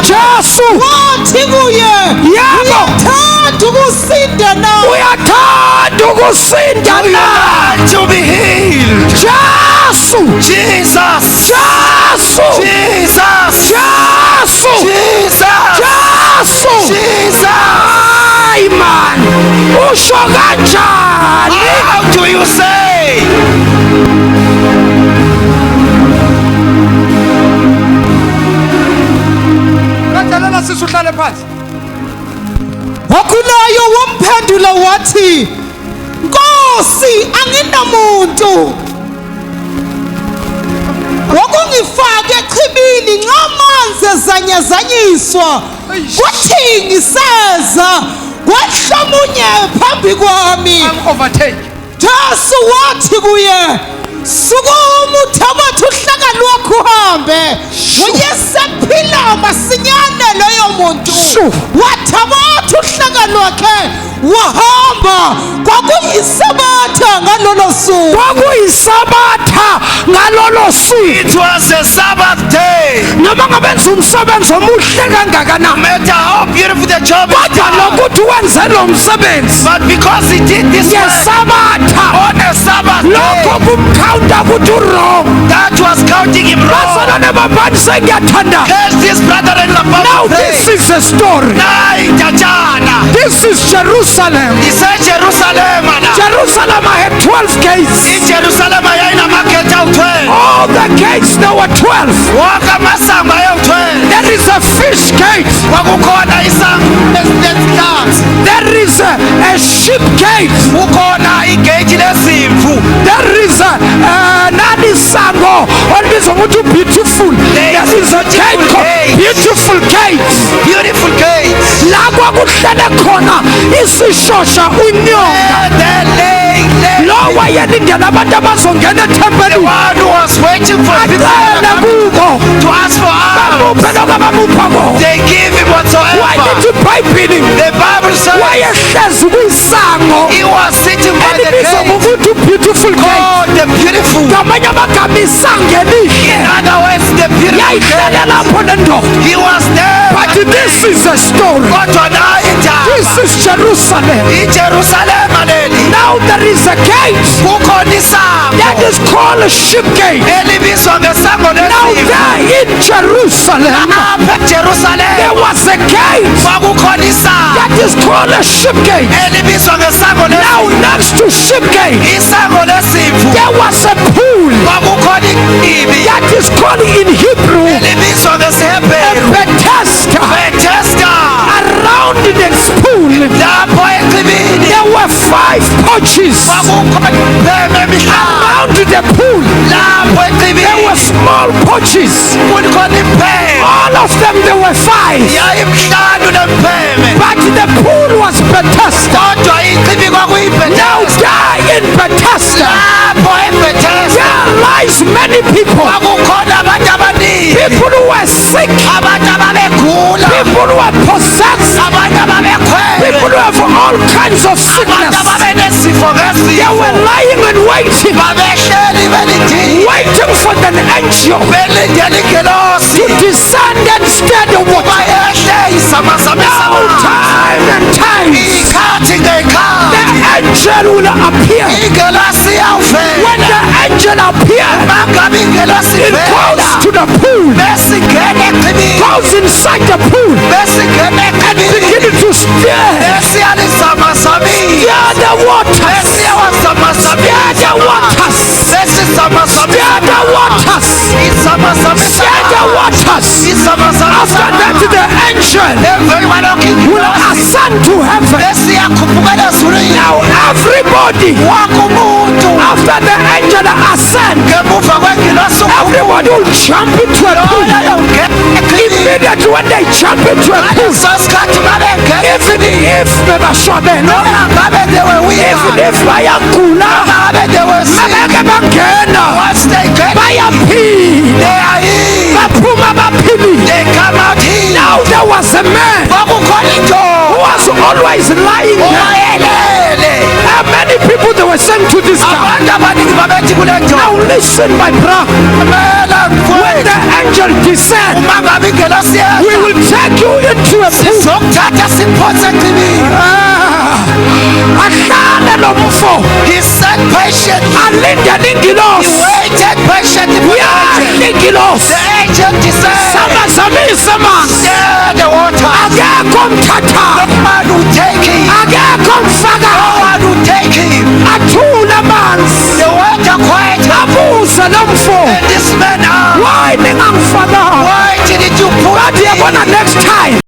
Jesu wathi kuye uyathanda ukusinda nawe uyathanda ukusinda nawe to be healed. Jesu Jesus. Jesu Jesus. Jesu Jesus. Jesu Jesus. Ay man usho kanjani? How do you say? Kanjani sisi uhlale phansi? wakhulayo wamphendula wathi Nkosi anginamuntu wakungifaka echibini nxa amanzi ezanyazanyiswa kuthi ngiseza kwehlomunye phambi kwami Overtake. Jesu wathi kuye sukuma uthabathe uhlaka lwakho uhambe uyesephila masinyane loyo muntu wathabatha uhlaka lwakhe wahamba kwakuyisabatha ngalolo suku It was a Sabbath day. noma ngabenza umsebenzi omuhle No kangakanani matter how beautiful the job is kodwa done, lokuthi wenze lo msebenzi but because he did this work ngesabatha on a Sabbath lokho day, kumkhawunta ukuthi urong that was counting him wrong. bazalwane babani sengiyathanda Here's this brother in now the this is a story this is Jerusalem He said Jerusalem. Jerusalem had 12 gates In Jerusalem, all the gates there were 12 there is a fish gate there is a sheep gate there is a nani sango olibizwa ukuthi beautiful there is a gate called beautiful gate Beautiful gates. la kuhlele khona isishosha unyonga lo wayelindela abantu abazongena The ethempelini one who was waiting for people acele kubo to ask for alms. bamuphe lokho abamupha kona. They give him whatsoever. Wayelithi ibhayibhili The Bible says wayehlezi kuyisango he was sitting by the elibizwa gate ngokuthi beautiful gate. called the beautiful. Ngamanye amagama isango In elihle other words, the beautiful yayihlele gate. lapho nendoda. He was there. But this is a story. Kodwa nayo This indaba. is Jerusalem. IJerusalem leli. Now there is a gate Kukhona isango that is called a ship gate. elibizwa ngesango Now lesimo. there in Jerusalem Lapha eJerusalem there was a gate kwakukhona isango that is called a ship gate. elibizwa ngesango Now lesimo. next to ship gate Isango lesimvu there was a pool kwakukhona ichibi that is called in Hebrew elibizwa a ngesihebheru Bethesda. Bethesda. Around this pool Lapho echibini there were 5 porches. kwakukhona impeme emihlanu. Around the pool Lapho there were echibini small porches. kukhona impeme. All of them there were 5. Yayimhlanu lempeme. But the pool was Bethesda. Kodwa ichibi Now kwakuyibethesda. there in Bethesda Lapho eBethesda there lies many people. kwakukhona abantu abaningi. People who were sick. Abantu ababegula. People who were possessed. Abantu ababekhwele. People who have all kinds of Abantu sickness. ababenesifo They ngesifo. were lying and waiting. Babehleli belindile. Waiting for an angel Belindele igelosi. to descend and stir the water. Bayehle isamazamisa Now time and times ikhathi the ngekhathi. angel will appear. Igelosi When iyawuvela. the angel appears, Mangabe igelosi it goes ivela. to the pool, Bese ingena echibini. goes inside the pool, Bese ingena echibini. beginning to stir, Bese iyalizamazamisa. stir the waters, Bese stir iyawazamazamisa. the waters, Bese izamazamisa. stir the waters, Izamazamisa. stir the waters. Izamazamisa. After that, the angel Emva lokho will igelosi. ascend to heaven. Bese iyakhuphukela ezulwini. Now everybody, Wonke umuntu. after the angel ascend, Ngemuva kwengilosi everybody will jump into a pool. Immediately when they jump into a pool, ngalesosikhathi babengena. even if bebashwabene, Ngabe they were even weak. if bayagula, Ngabe they were sick. babeke bangena, Once they get bayaphila, they are healed. baphuma baphilile. They come out healed. Now there was a man Kwakukhona who indoda was always lying there. owayelele. How many people they were sent to this guy? Abantu abaningi babethi kule Now ndoda. listen, my brother. Kumele When the mfowethu. angel descends, Uma ngabe ingelosi we yeza. will take you into a pool. Sizokuthatha siphose echibini. Ahlale lo mfo, He sat patiently. alindele He ingilosi. waited patiently for the angel. Yahle ingilosi. The angel descended. Samazamisa amanzi. Stir the water. Akekho mthathayo. No man will take him. Akekho No mfakayo. one will take him. Athule amanzi. The water quiet. Abuze lo mfo. And this man asked, Why ningangifakayo? why didn't you put Bathi me? yabona next time